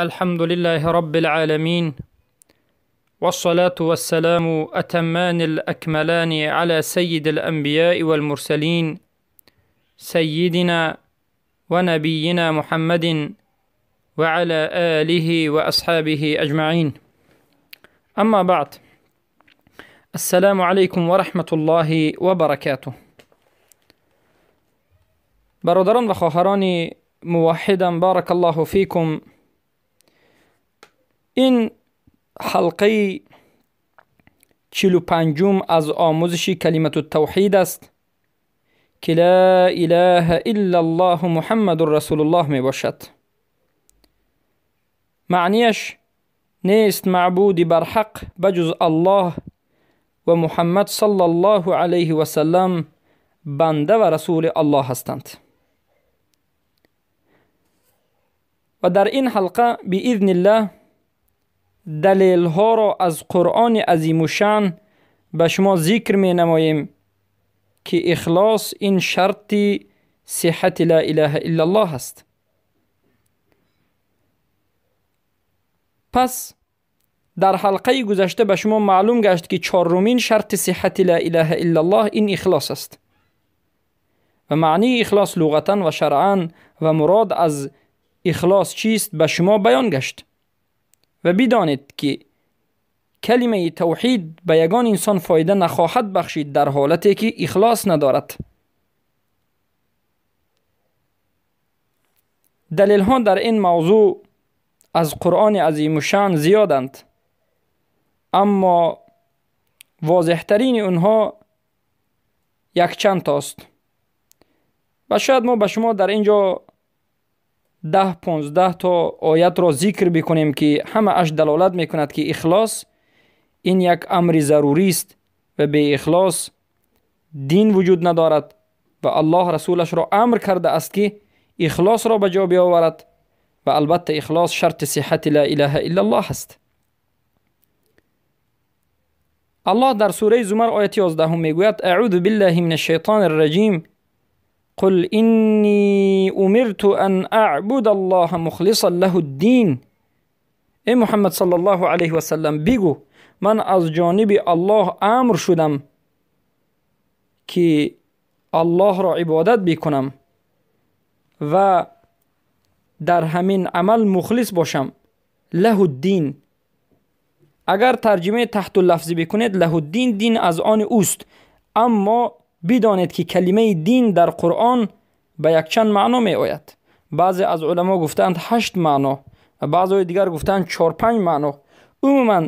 الحمد لله رب العالمين، والصلاة والسلام أتمان الأكملان على سيد الأنبياء والمرسلين سيدنا ونبينا محمد وعلى آله وأصحابه أجمعين. أما بعد، السلام عليكم ورحمة الله وبركاته. برادران و خواهران موحدم، بارک الله فیکم. این حلقه 45 از آموزش کلمت التوحید است که لا اله الا الله محمد رسول الله می باشد. معنیش نیست معبودی بر حق بجز الله و محمد صلی الله علیه و سلم بنده و رسول الله هستند. و در این حلقه باذن الله دلیل ها را از قرآن عظیم و شان به شما ذکر می نماییم که اخلاص این شرط صحت لا اله الا الله است. پس در حلقه گذشته به شما معلوم گشت که چهارمین شرط صحت لا اله الا الله این اخلاص است. و معنی اخلاص لغتا و شرعا و مراد از اخلاص چیست به شما بیان گشت. و بدانید که کلمه توحید به یگان انسان فایده نخواهد بخشید در حالتی که اخلاص ندارد. دلیل ها در این موضوع از قرآن عظیم شان زیادند، اما واضح ترین اونها یک چند تاست و شاید ما به شما در اینجا 10-15 تا آیت را ذکر بکنیم که همه اش دلالت میکند که اخلاص این یک امر ضروری است و به اخلاص دین وجود ندارد و الله رسولش را امر کرده است که اخلاص را به جا بیاورد و البته اخلاص شرط صحت لا اله الا الله است. الله در سوره زمر آیت 11 میگوید اعوذ بالله من الشیطان الرجیم قل اینی امرت ان اعبد الله مخلصا له الدین. ای محمد صلی الله علیه و سلم بگو من از جانب الله امر شدم که الله را عبادت بکنم و در همین عمل مخلص باشم. له الدین اگر ترجمه تحت اللفظی بکنید له الدین، دین از آن اوست، اما بدانید که کلمه دین در قرآن به یک چند معنا می آید. بعضی از علما گفتند 8 معنا و بعضی دیگر گفتند 4-5 معنا. عموما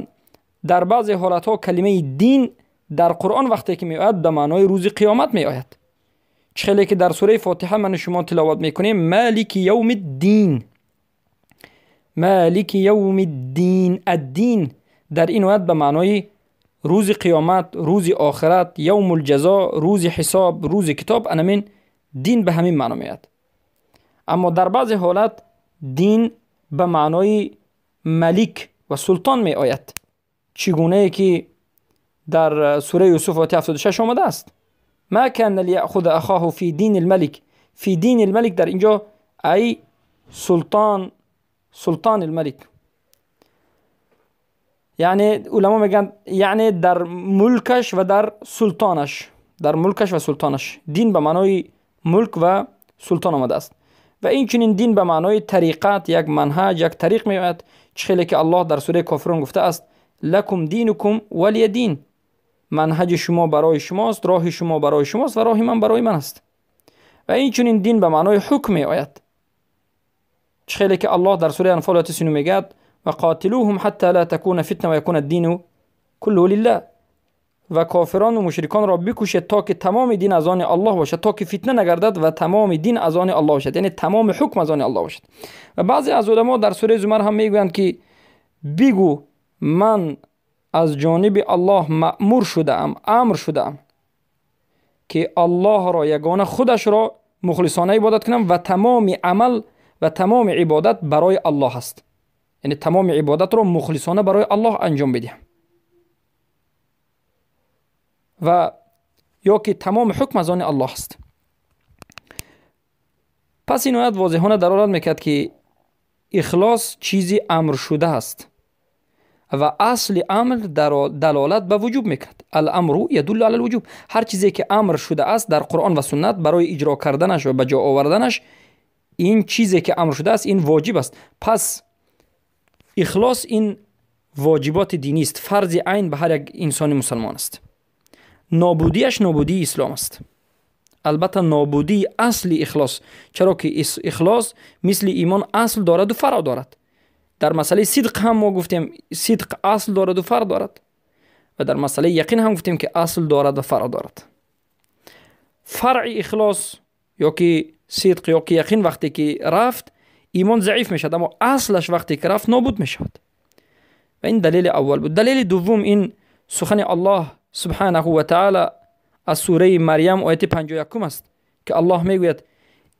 در بعضی حالتها کلمه دین در قرآن وقتی که می آید به معنای روز قیامت می آید. چخیلی که در سوره فاتحه من شما تلاوت میکنیم مالک یوم الدین، مالک یوم الدین، الدین در این آیت به معنای روز قیامت، روز آخرت، یوم الجزا، روز حساب، روز کتاب، انمین دین به همین معنی میاد. اما در بعض حالت دین به معنای ملک و سلطان می آید، چگونه که در سوره یوسف آیه 76 آمده است ما کان لیأخذ اخاه فی دین الملک. فی دین الملک در اینجا ای سلطان الملک، یعنی علما میگن یعنی در ملکش و در سلطانش، در ملکش و سلطانش. دین به معنای ملک و سلطان آمده است. و این چنین دین به معنای طریقت، یک منهج، یک طریق میاد، چخیلی که الله در سوره کافرون گفته است لکم دینکم ولی دین، منهج شما برای شماست، راه شما برای شماست و راه من برای من است. و این چنین دین به معنای حکم میآید، چخیلی که الله در سوره انفال آیه 39 میگه و قاتلوهم حتی لا تكون فتنه و یکون الدین كله لله. و کافران و مشرکان را بکشید تا که تمام دین از آن الله باشد، تا که فتنه نگردد و تمام دین از آن الله باشد، یعنی تمام حکم از آن الله باشد. و بعضی از علما در سوره زمر هم میگویند که بگو من از جانب الله مأمور شدم، امر شدم که الله را یگانه خودش را مخلصانه عبادت کنم و تمام عمل و تمام عبادت برای الله است، یعنی تمام عبادت را مخلصانه برای الله انجام بدیم و یا که تمام حکم از آن الله است. پس این آیت واضحانه دلالت میکرد که اخلاص چیزی امر شده است و اصل امر دلالت به وجوب میکند. الامر یدل علی الوجوب. هر چیزی که امر شده است در قرآن و سنت برای اجرا کردنش و به جا آوردنش، این چیزی که امر شده است این واجب است. پس اخلاص این واجبات دینی است، فرض عین به هر یک انسان مسلمان است. نابودیش نابودی اسلام است. البته نابودی اصل اخلاص، چرا که اخلاص مثل ایمان اصل دارد و فرع دارد. در مسئله صدق هم ما گفتیم صدق اصل دارد و فرع دارد و در مسئله یقین هم گفتیم که اصل دارد و فرع دارد. فرع اخلاص یا که صدق یا که یقین وقتی که رفت ایمان ضعیف میشد، اما اصلش وقتی که رفت نابود میشد. و این دلیل اول بود. دلیل دوم این سخن الله سبحانه و تعالی از سوره مریم آیت 51 است که الله میگوید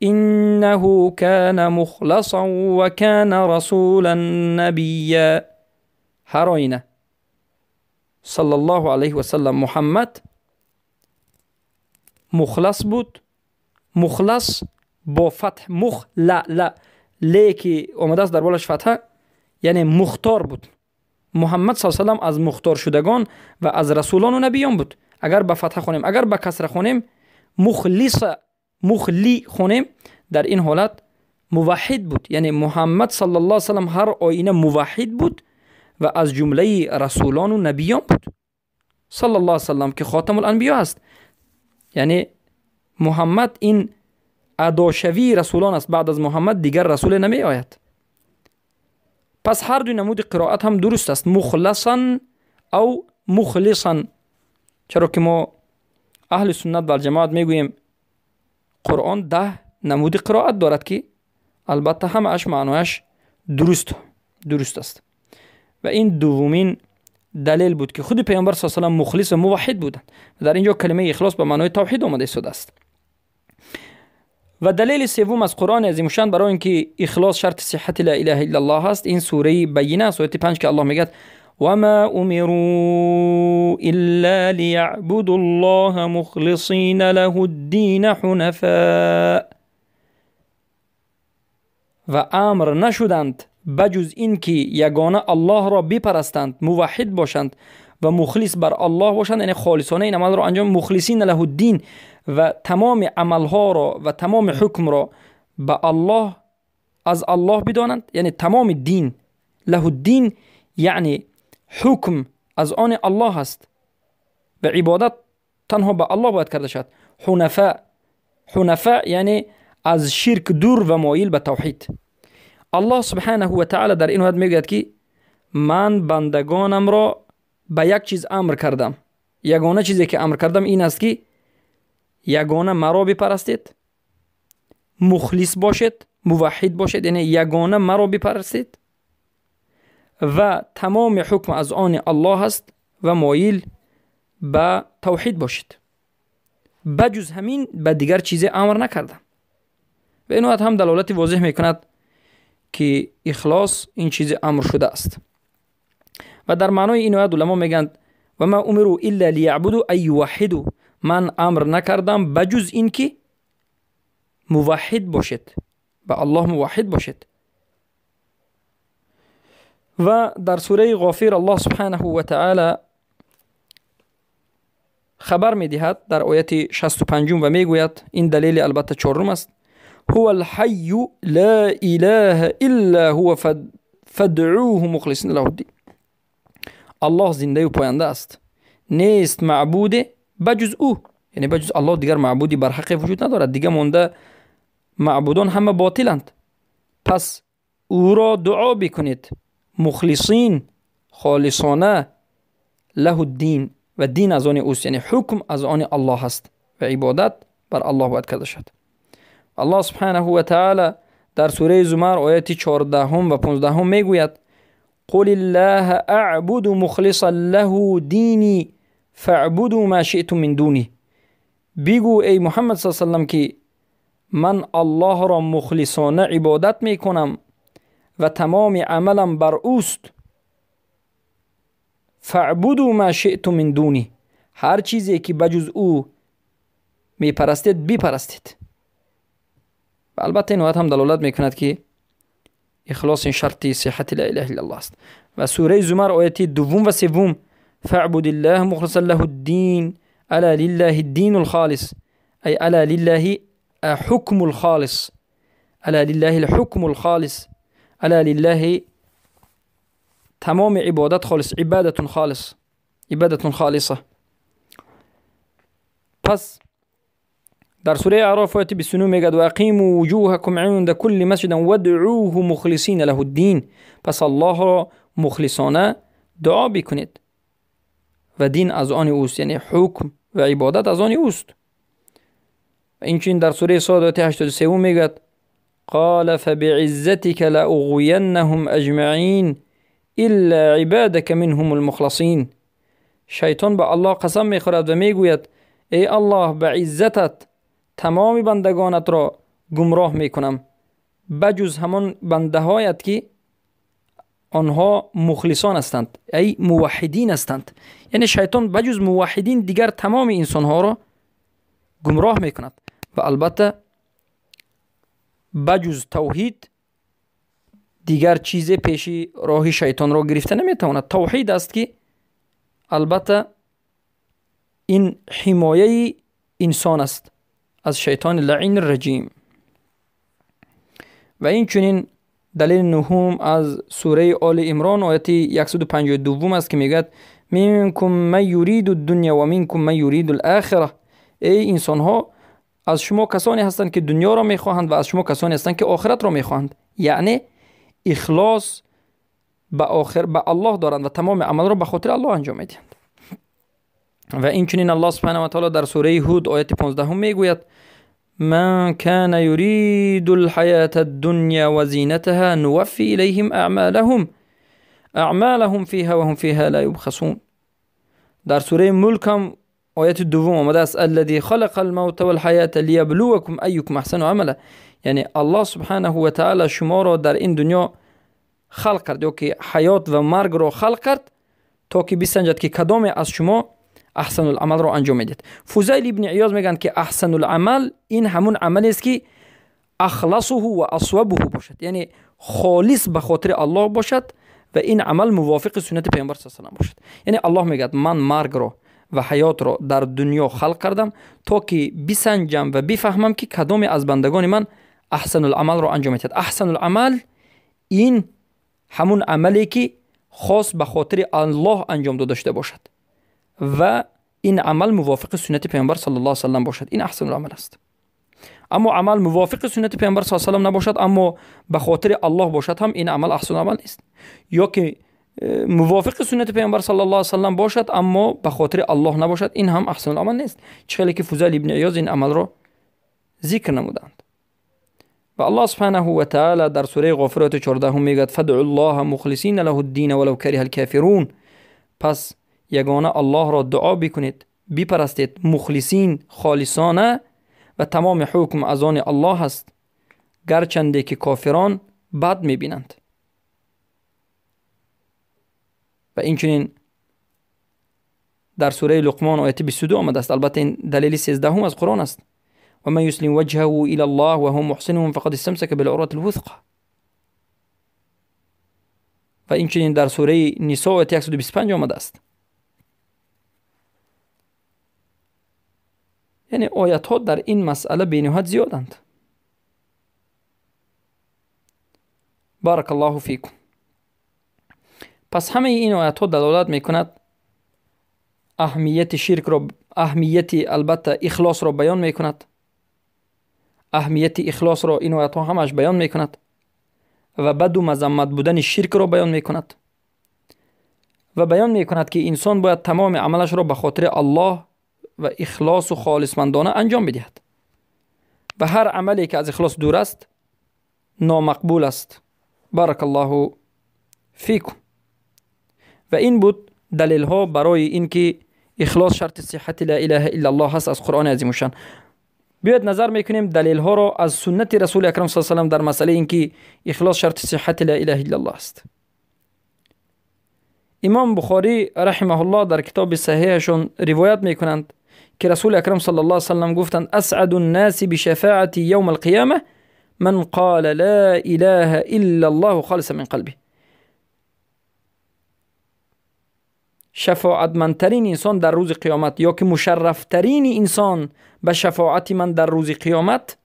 انه کان مخلصا و کان رسولا نبیا. هر آینه صلی الله علیه و سلم محمد مخلص بود. مخلص با فتح لا لیکی اومده است در بالش فتحه، یعنی مختار بود. محمد صلی الله علیه و سلم از مختار شدگان و از رسولان و نبیان بود. اگر به فتح خونیم اگر به کسر خونیم مخلی خونیم، در این حالت موحد بود. یعنی محمد صلی الله علیه و سلم هر آینه موحد بود و از جمله رسولان و نبیان بود صلی الله علیه و سلم که خاتم الانبیا است. یعنی محمد این اداشوی رسولان است، بعد از محمد دیگر رسول نمی آید. پس هر دو نمود قرائت هم درست است، مخلصا او مخلصا، چرا که ما اهل سنت و الجماعت میگوییم قرآن 10 نمود قرائت دارد که البته همه اش معنایش درست است. و این دومین دلیل بود که خود پیامبر صلی الله علیه و مخلص و موحد بودند. در اینجا کلمه اخلاص به معنای توحید آمده شده است. و دلیل سوم از قرآن عظیم شان برای اینکه اخلاص شرط صحت لا اله الا الله است، این سوره بینه سوره 5 که الله میگه وما امروا الا ليعبدوا الله مخلصین له الدین حنفاء. و امر نشدند بجز این که یگانه الله را بپرستند، موحد باشند و مخلص بر الله باشند، یعنی خالصانه این عمل را انجام، مخلصین له الدین، و تمام عملها را و تمام حکم را به الله از الله بدانند. یعنی تمام دین، له الدین یعنی حکم از آن الله است و عبادت تنها به الله باید کرده شد. حنفاء یعنی از شرک دور و مایل به توحید. الله سبحانه و تعالی در این آیه میگوید که من بندگانم را به یک چیز امر کردم، یگانه چیزی که امر کردم این است که یگانه مرا بپرستید، مخلص باشید، موحد باشید، یعنی یگانه مرا بپرستید و تمام حکم از آن الله است و مایل به توحید باشید. بجز همین به دیگر چیزی امر نکردم. و این آیه هم دلالت واضح میکند که اخلاص این چیز امر شده است. و در معنای این آیه علما میگن و ما امروا الا ليعبدوا ای یوحدوا، من امر نکردم بجز این که موحد باشید، به الله موحد باشید. و در سوره غافر الله سبحانه و تعالی خبر میدهد در آیت 65 و میگوید، این دلیل البته 4 است، هو الحی لا اله الا هو فادعوه مخلصین له الدین. الله زنده و پاینده است، نیست معبود بجز او، یعنی بجز الله دیگر معبودی بر حق وجود ندارد، دیگر مونده معبودان همه باطلند. پس او را دعا بکنید مخلصین، خالصانه، له الدین، و دین از آن اوست، یعنی حکم از آن الله هست و عبادت بر الله باید کرده شد. الله سبحانه و تعالی در سوره زمر آیات 14 و 15 میگوید قل الله اعبد مخلصا له دینی فاعبدوا ما شئتم من دونی. بگو ای محمد صلی الله علیه و سلم که من الله را مخلصانه عبادت میکنم و تمام عملم بر اوست. فاعبدوا ما شئتم من دونی، هر چیزی که بجز او میپرستید بپرستید. و البته این آیت هم دلالت میکند که اخلاص این شرط صحت لا اله الا الله است. و سوره زمر آیه دوم و سوم فاعبد الله مخلصا له الدین الا لله الدین الخالص ای الا لله حکم الخالص، الا لله الحکم الخالص، الا لله تمام عبادت خالص، عبادت خالص، عبادت خالصه. پس در سوره اعراف آیه 29 میگه و اقیموا وجوهکم عند كل مسجد وادعوه مخلصین له الدین. پس الله را مخلصانه دعا بکنید و دین از آن اوست، یعنی حکم و عبادت از آن اوست. اینچنین در سوره صاد آیه 83 میگه قال فبعزتك لاغوینهم اجمعین الا عبادك منهم المخلصین. شیطان به الله قسم میخورد و میگوید ای الله به عزتت تمام بندگانت را گمراه میکنم بجز همان بنده هایت که آنها مخلصان هستند، ای موحدین هستند. یعنی شیطان بجز موحدین دیگر تمام انسان ها را گمراه میکند و البته بجز توحید دیگر چیز پیشی راه شیطان را گرفته نمیتواند. توحید است که البته این حمایه انسان است از شیطان لعین الرجیم. و این چنین دلیل نهم از سوره آل عمران آیه 152 است که میگه منکم من یرید الدنیا و منکم من یرید الاخره. ای انسان ها از شما کسانی هستند که دنیا را میخواهند و از شما کسانی هستند که آخرت را میخواهند. یعنی اخلاص به الله دارند و تمام عمل را به خاطر الله انجام میدهند. و این چنین الله سبحانه و تعالی در سوره هود آیه 15 میگوید من کان یرید الحیاة الدنیا و زینتها نوفی الیهم اعمالهم فیها و هم فیها لا یبخسون. در سوره ملک هم آیت دوم آمده است الذی خلق الموت والحیاة لیبلوکم ایکم احسن عملا. یعنی الله سبحانه و تعالی شما را در این دنیا خلق کرد، یا که حیات و مرگ را خلق کرد تا که بسنجد که کدام از شما احسن العمل را انجام میدید. فضیل ابن عیاض میگن که احسن العمل این همون عملی است که اخلصه و اصوبه باشد، یعنی خالص به خاطر الله باشد و این عمل موافق سنت پیامبر صلی الله علیه و آله باشد. یعنی الله میگه من مرگ را و حیات را در دنیا خلق کردم تا که بسنجم و بفهمم که کدام از بندگان من احسن العمل را انجام میدهد. احسن العمل این همون عملی که خاص به خاطر الله انجام داده باشد و این عمل موافق سنت پیامبر صلی الله علیه و سلم باشد. این احسن العمل است. اما عمل موافق سنت پیامبر صلی الله علیه و سلم نباشد اما به خاطر الله باشد هم این عمل احسن العمل نیست. یا که موافق سنت پیامبر صلی الله علیه و سلم باشد اما به خاطر الله نباشد، این هم احسن العمل نیست. چه که فضیل ابن عیاض این عمل را ذکر نمودند. و الله سبحانه و تعالی در سوره غافر آیه 14 میگه فدعوا الله مخلصین له الدین ولو کره الکافرون. پس یگانه الله را دعا بکنید، بپرستید مخلصین خالصانه و تمام حکم از آن الله است گرچنده که کافران بد میبینند. و این چنین در سوره لقمان آیه 22 آمده است. البته این دلیل 13 از قرآن است. و من یسلم وجهه الى الله و هم محسن فقد استمسک بالعروة الوثقى. و این چنین در سوره نساء آیه 125 آمده است. یعنی آیات ها در این مسئله بینهایت زیادند. بارک الله فیکم. پس همه این آیات ها دلالت میکند اهمیت شرک را، اهمیت البته اخلاص را بیان میکند. اهمیت اخلاص را این آیات ها همش بیان میکند و بد و مذمت بودن شرک را بیان میکند و بیان میکند که انسان باید تمام عملش را به خاطر الله و اخلاص و خالصمندانه انجام بدهد و هر عملی که از اخلاص دور است نامقبول است. بارک الله فیکم. و این بود دلیل ها برای اینکه اخلاص شرط صحت لا اله الا الله هست از قرآن عظیم الشان. بیاید نظر میکنیم دلیل ها را از سنت رسول اکرم صلی الله علیه و آله در مسئله اینکه اخلاص شرط صحت لا اله الا الله است. امام بخاری رحمه الله در کتاب صحیحشون روایت میکنند که رسول اکرم صلی الله علیه و آله گفتند اسعد الناس بشفاعتی یوم القیامه من قال لا اله الا الله خالصا من قلبه. شفاعتمندترین انسان در روز قیامت، یا که مشرفترین انسان به شفاعت من در روز قیامت،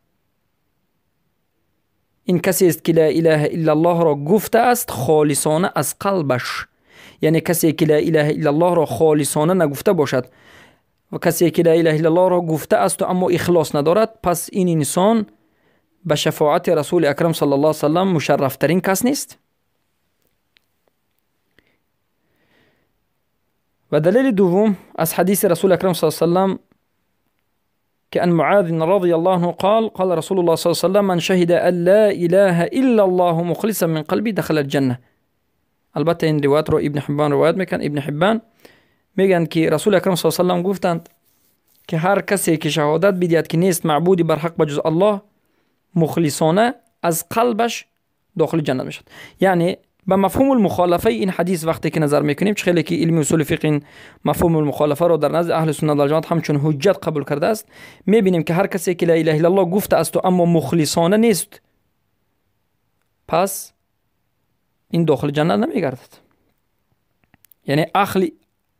این کسی است که لا اله الا الله را گفته است خالصانه از قلبش. یعنی کسی که لا اله الا الله را خالصانه نگفته باشد و کسی که لا اله الا الله را گفته است و اما اخلاص ندارد، پس این انسان به شفاعت رسول اکرم صلی الله علیه و سلم مشرفترین کس نیست. و دلیل دوم از حدیث رسول اکرم صلی الله علیه و سلم که عن معاذ رضی الله عنه قال قال رسول الله صلی الله علیه و سلم من شهد ان لا اله الا الله مخلصا من قلبی دخل الجنه. البته این روایت رو ابن حبان روایت میکن. ابن حبان میگن که رسول اکرم صلی الله علیه و سلم گفتند که هر کسی که شهادت بدهد که نیست معبودی بر حق بجز الله مخلصانه از قلبش داخل جنت میشد. یعنی به مفهوم المخالفه این حدیث وقتی که نظر میکنیم، چه خیلی که علم اصول فقه مفهوم المخالفه رو در نزد اهل سنت و جماعت همچون حجت قبول کرده است، میبینیم که هر کسی که لا اله الا الله گفته است و اما مخلصانه نیست، پس این داخل جنت نمیگردد. یعنی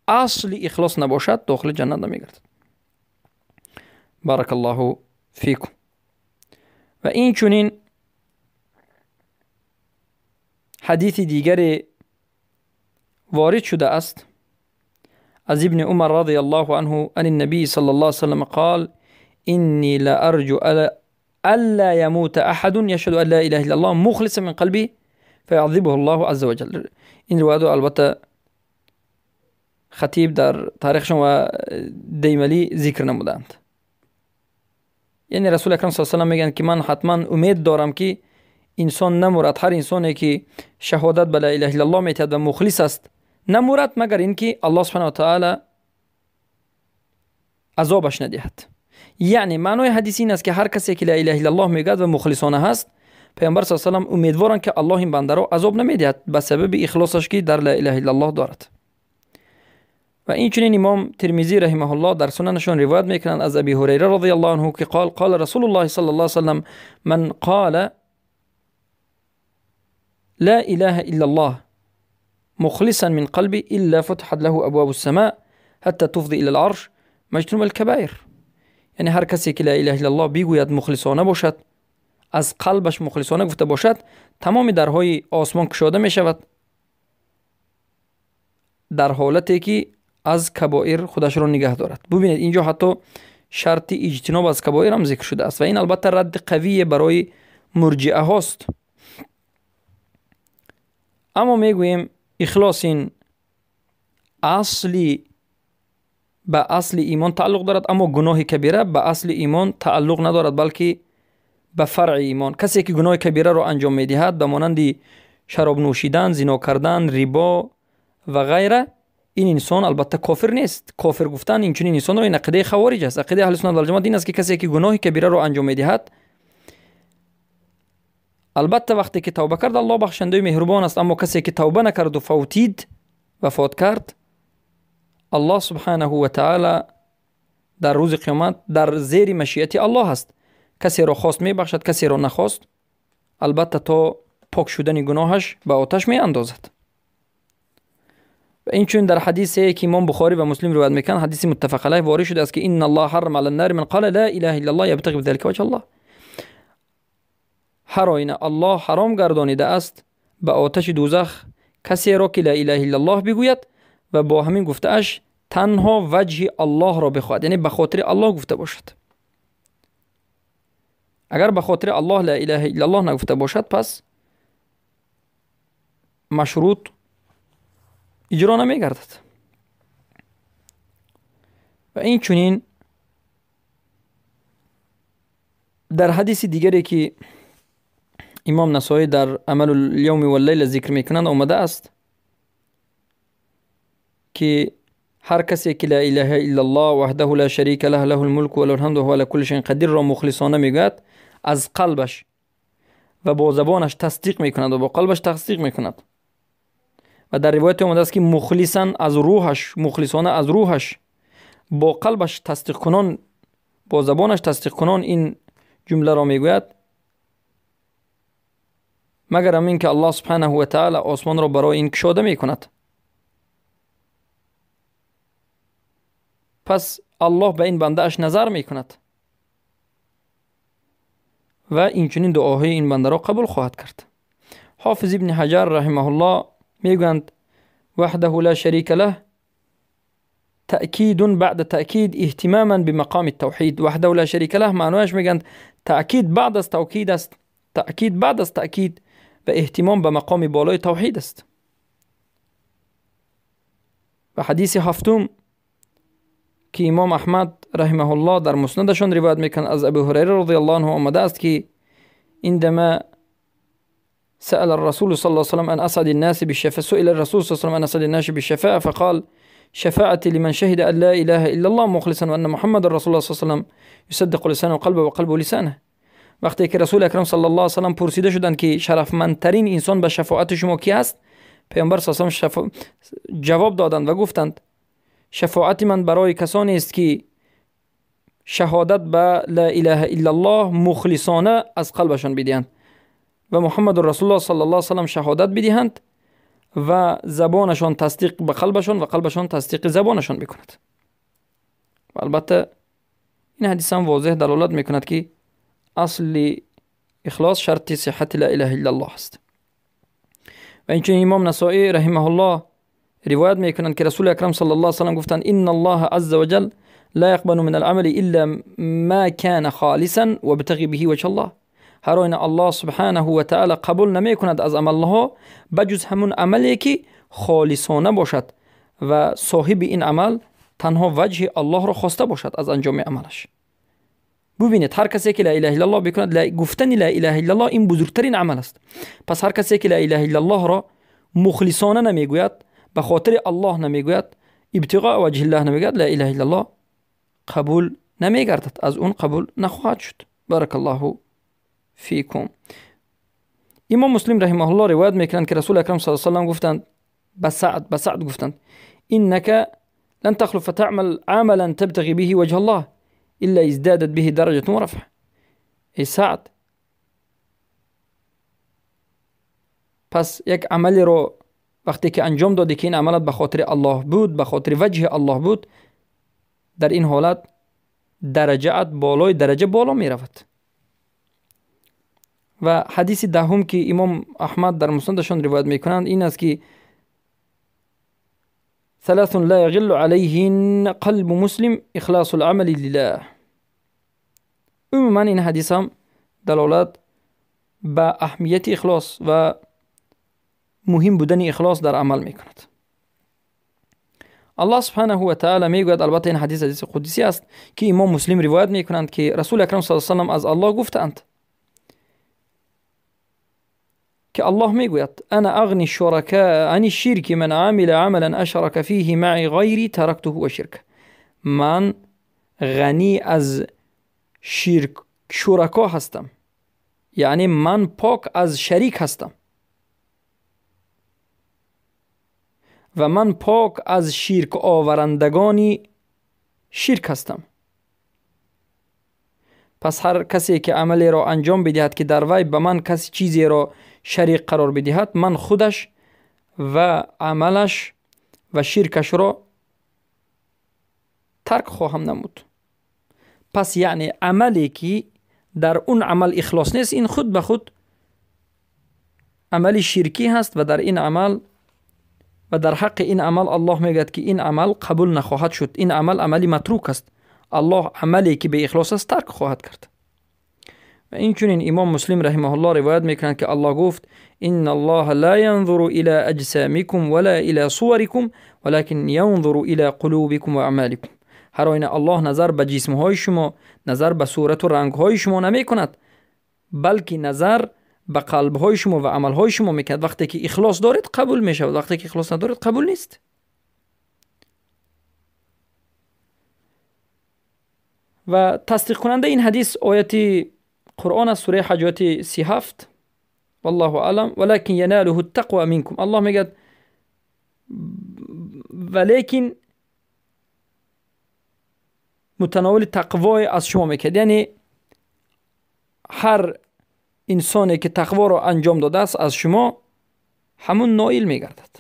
اصل اخلاص نباشد داخل جنت نمیگردد. بارک الله فیکم. و این چونین حدیث دیگر وارد شده است از ابن عمر رضی الله عنه عن النبي صلی الله علیه وسلم قال اینی لارجو الا يموت احد يشهد ان لا اله الا الله مخلصا من قلبه فيعذبه الله عز وجل. این روایت البته خطیب در تاریخشان و دیملی ذکر نمودند. یعنی رسول اکرم صلی الله علیه و سلم میگن که من حتما امید دارم که انسان نمورد، هر انسانی که شهادت به لا اله الا الله میتهد و مخلص است نمورد مگر اینکه الله سبحانه و تعالی عذابش ندهد. یعنی معنای حدیث این است که هر کسی که لا اله الا الله میگد و مخلصانه هست، پیامبر صلی الله علیه و سلم امیدوارن که الله این بنده را عذاب نمیدهد به سبب اخلاصش که در لا اله الا الله دارد. و این چنین امام ترمذی رحمه الله در سننشان روایت میکنند از ابی هریره رضی الله عنه که قال رسول الله صلی الله علیه و سلم من قال لا اله الا الله مخلصا من قلبي الا فتحت له ابواب السماء حتى تفضي الى العرش مجتنب الكبائر. یعنی هر کسی که لا اله الا الله بگوید مخلصانه باشد، از قلبش مخلصانه گفته باشد، تمام درهای آسمان گشاده می شود در حالتی که از کبائر خودش را نگه دارد. ببینید اینجا حتی شرط اجتناب از کبائر هم ذکر شده است و این البته رد قوی برای مرجئه هاست. اما میگوییم اخلاص این اصلی به اصل ایمان تعلق دارد، اما گناه کبیره به اصل ایمان تعلق ندارد بلکه به فرع ایمان. کسی که گناه کبیره را انجام میدهد به مانند شراب نوشیدن، زنا کردن، ربا و غیره، این انسان البته کافر نیست. کافر گفتن این چنین انسان را این عقیده خوارج است. عقیده اهل سنت و جماعت این است که کسی که گناه کبیره را انجام میدهد، البته وقتی که توبه کرد الله بخشنده و مهربان است، اما کسی که توبه نکرد و فوتید وفات کرد، الله سبحانه و تعالی در روز قیامت در زیر مشیت الله است. کسی را خواست میبخشد، کسی را نخواست البته تا پاک شدن گناهش به آتش می اندازد. و این چون در حدیثی که امام بخاری و مسلم روایت میکنند، حدیث متفق علیه وارد شده است که ان الله حرم علی النار من قال لا اله الا الله یبتغی بذلک وجه الله. هر آینه الله حرام گردانیده است به آتش دوزخ کسی را که لا اله الا الله بگوید و با همین گفته اش تنها وجه الله را بخواهد، یعنی به خاطر الله گفته باشد. اگر به خاطر الله لا اله الا الله نگفته باشد پس مشروط اجرا نمی گردد. و این چنین در حدیث دیگری که امام نسائی در عمل الیوم و اللیل ذکر میکنند آمده است که هر کسی که لا اله الا الله وحده لا شریک له له الملك و له الحمد و هو على كل شيء قدیر را مخلصانه میگوید، از قلبش و با زبانش تصدیق میکند و با قلبش تصدیق میکند. و در روایت آمده است که مخلصا از روحش، مخلصانه از روحش، با قلبش تصدیق کنان، با زبانش تصدیق کنان این جمله را میگوید، مگر همین که الله سبحانه و تعالی آسمان را برای این کشاده می کند. پس الله به این بنده اش نظر می کند و اینچنین دعاهای این بنده را قبول خواهد کرد. حافظ ابن حجر رحمه الله میگویند وحده لا شریک له تأکید بعد تأکید اهتماما بمقام التوحید. وحده لا شریک له معنیش میگند تأکید بعد از توکید است، تأکید بعد از تأکید و اهتمام به مقام بالای توحید است. و حدیث هفتم که امام احمد رحمه الله در مسندشان روایت میکنند از ابی هریره رضی الله عنه آمده است که عندما سأل الرسول صلى الله عليه وسلم عن أسعد الناس بالشفاعة، سئل الرسول صلى الله عليه وسلم عن أسعد الناس بالشفاعة فقال شفاعتي لمن شهد أن لا إله إلا الله مخلصا وأن محمد رسول الله صلى الله عليه وسلم يصدق لسانه وقلبه وقلبه لسانه. وقتی که رسول اکرم صلی الله علیه و سلم پرسیده شدند که شرفمندترین انسان به شفاعت شما کی است، پیامبر صلی الله علیه و سلم جواب دادند و گفتند شفاعت من برای کسانی است که شهادت به لا اله الا الله مخلصانه از قلبشان بدهند و محمد رسول الله صلی الله علیه و سلم شهادت بدهند و زبانشان تصدیق به قلبشان و قلبشان تصدیق زبانشان بکند. و البته این حدیث هم واضح دلالت میکند که اصل اخلاص شرط صحت لا اله الا الله است. و اینچنین امام نسائی رحمه الله روایت میکنند که رسول اکرم صلی الله علیه و سلم گفتند ان الله عز وجل لا يقبل من العمل الا ما كان خالصا وابتغي به وجه الله. هر آینه الله سبحانه و تعالی قبول نمی کند از عملها بجز همون عملی که خالصانه باشد و صاحب این عمل تنها وجه الله را خواسته باشد از انجام عملش. ببینید هر کسی که لا اله الا الله بکند، گفتن لا اله الا الله این بزرگترین عمل است. پس هر کسی که لا اله الا الله را مخلصانه نمیگوید، به خاطر الله نمیگوید، ابتغاء وجه الله نمیگوید، لا اله الا الله قبول نمیگردد، از اون قبول نخواهد شد. بارک الله فیکم. امام مسلم رحمه الله روایت میکنند که رسول اکرم صلی الله علیه و سلم گفتند به سعد گفتند انک لن تخلف فتعمل عملا تبتغي به وجه الله الا ازدادت به درجه ورفع. ای سعد، پس یک عملی رو وقتی که انجام دادی که این عملت به خاطر الله بود، به خاطر وجه الله بود، در این حالت درجات بالای درجه بالا می رود. و حدیث دهم که امام احمد در مسندشان روایت میکنند این است که ثلاث لا يغل عليهن قلب مسلم اخلاص العمل لله. عموما این حدیث هم دلالت به اهمیت اخلاص و مهم بودن اخلاص در عمل میکند. الله سبحانه و تعالی میگوید، البته این حدیث قدسی است که امام مسلم روایت میکنند که رسول اکرم صلی الله علیه و سلم از الله گفتند که الله میگوید انا اغنی الشرکاء عن الشرک من عمل عملا اشرک فیه معی غیری ترکته و شرک. من غنی از شرکا هستم، یعنی من پاک از شریک هستم و من پاک از شرک آورندگانی شرک هستم. پس هر کسی که عملی را انجام بدهد که در وی به من کسی چیزی را شریک قرار بدهد، من خودش و عملش و شرکش را ترک خواهم نمود. پس یعنی عملی که در اون عمل اخلاص نیست، این خود به خود عملی شرکی هست و در این عمل و در حق این عمل الله میگوید که این عمل قبول نخواهد شد، این عمل عملی متروک است، الله عملی که به اخلاص است ترک خواهد کرد. و این چنین امام مسلم رحمه الله روایت میکنند که الله گفت ان الله لا ينظر الى اجسامكم ولا الى صوركم ولكن ينظر الى قلوبكم واعمالكم. هر آینه الله نظر به جسم های شما، نظر به صورت و رنگ های شما نمی کند، بلکه نظر به قلب های شما و عمل های شما میکند. وقتی که اخلاص دارید قبول میشه، وقتی که اخلاص ندارید قبول نیست. و تصدیق کننده این حدیث آیت قرآن از سوره حج آیت 37 والله اعلم ولكن يناله التقوى منكم. الله میگه ولیکن متناول تقوای از شما میکرد، یعنی هر انسانی که تقوا را انجام داده است از شما همون نائل میگردد.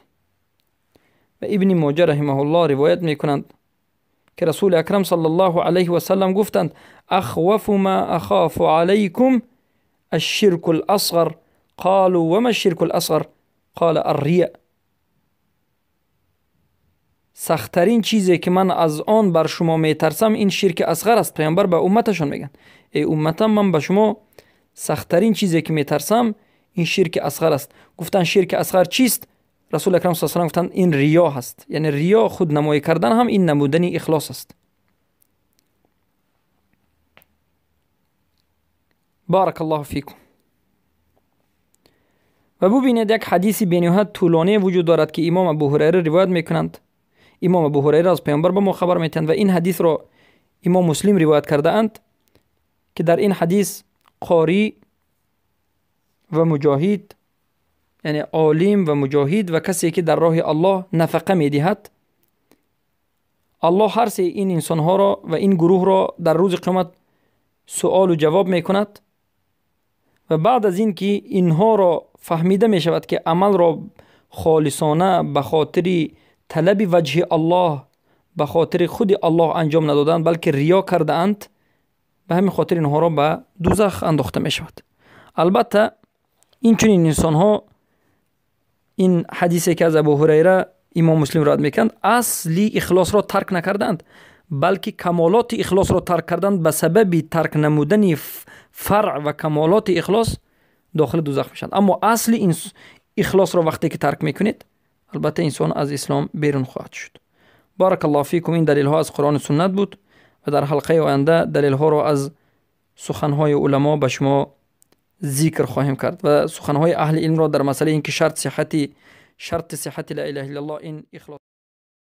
و ابن ماجه رحمه الله روایت میکنند که رسول اکرم صلی الله علیه و سلم گفتند اخوف ما اخاف علیکم الشرك الاصغر قالوا وما الشرك الاصغر قال الرياء. سخترین چیزی که من از آن بر شما میترسم این شرک اصغر است. پیامبر به امتشان میگن ای امتم من به شما سخترین چیزی که میترسم این شرک اصغر است. گفتن شرک اصغر چیست؟ رسول اکرم صلی الله علیه و سلم گفتند این ریا هست. یعنی ریا خود نمایی کردن هم این نمودن اخلاص است. بارک الله فیکم. و ببینید یک حدیث بینهایت طولانی وجود دارد که امام ابو هریره روایت میکنند. امام ابو هریره از پیامبر به ما خبر میتند و این حدیث را امام مسلم روایت کرده اند که در این حدیث قاری و مجاهد، یعنی عالم و مجاهد و کسی که در راه الله نفقه میدهد، الله هر سه این انسان ها را و این گروه را در روز قیامت سوال و جواب میکند و بعد از این که اینها را فهمیده می شود که عمل را خالصانه به خاطر طلب وجه الله، به خاطر خود الله انجام ندادند بلکه ریا کرده اند، به همین خاطر اینها را به دوزخ انداخته می شود. البته این چنین انسان ها، این حدیثی که از ابو هریره امام مسلم رد میکند، اصلی اخلاص را ترک نکردند بلکه کمالات اخلاص را ترک کردند. به سبب ترک نمودن فرع و کمالات اخلاص داخل دوزخ میشن. اما اصل این اخلاص را وقتی که ترک میکنید البته انسان از اسلام بیرون خواهد شد. بارک الله فیکم. این دلیل ها از قرآن و سنت بود و در حلقه آینده دلیل ها را از سخنهای علما به شما ذکر خواهیم کرد و سخنهای اهل علم را در مسئله اینکه شرط صحت لا اله الا الله این اخلاص